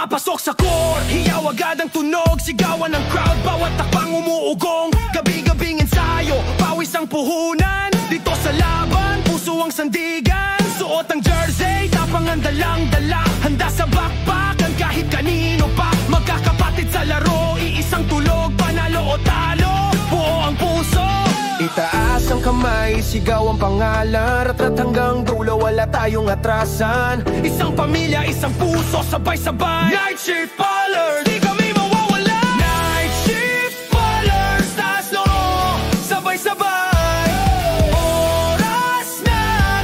papasok sa court. Hiyaw agad ang tunog, sigawan ng crowd, bawat takpang umuugong. Gabi-gabing ensayo, pawis ang puhunan. Dito sa laban, puso ang sandigan. Suot ang jersey, tapang ang dalang-dala. Handa sa bakbakan kahit kanino pa. Magkakapatid sa laro, iisang tulog. Panalo o talo, buo ang puso. Itaas ang kamay, sigaw ang pangalan. Rat-rat hanggang dulo, wala tayong atrasan. Isang pamilya, isang puso, sabay-sabay. Night Shift Ballers, di kami mawawala. Night Shift Ballers, taas loro, sabay-sabay. Oras na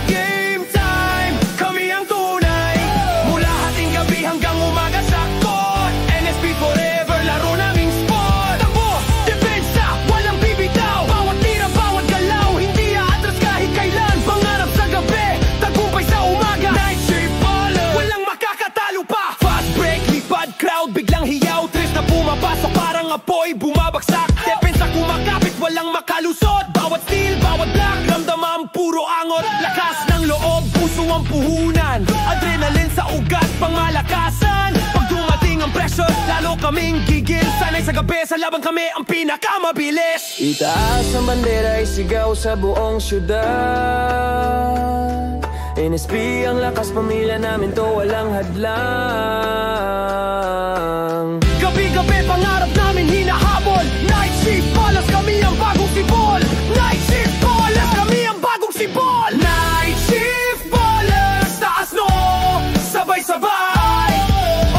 game time, kami ang tunay. Mula hating gabi hanggang umaga sa court. NSP forever, laro naming sport. Takbo, depensa, walang bibitaw. Bawat tira, bawat galaw, hindi aatras kahit kailan. Pangarap sa gabi, tagumpay sa umaga. Night Shift Ballers, walang makakatalo pa. Fast break, lipad, crowd, biglang hiyaw. Tres na pumapasok, parang apoy, bumabagsak. Depensa kumakapit, walang makalusot. Bawat steal, bawat block, ramdam ang puro angot. Lakas ng loob, puso ang puhunan. Adrenaline sa ugat, pangmalakasan. Pag dumating ang pressure, lalo kaming gigil. Sanay sa gabi, sa laban kami ang pinakamabilis. Itaas ang bandera, isigaw sa buong syudad. NSP ang lakas, pamilya namin to, walang hadlang. Gabi-gabi, pangarap namin hinahabol. Night Shift Ballers, kami ang bagong sibol. Night Shift Ballers, kami ang bagong sibol. Night Shift Ballers, taas no, sabay-sabay.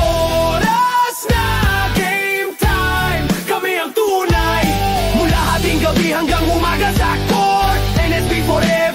Oras na game time, kami ang tunay. Mula hating gabi hanggang umaga sa court. NSP forever,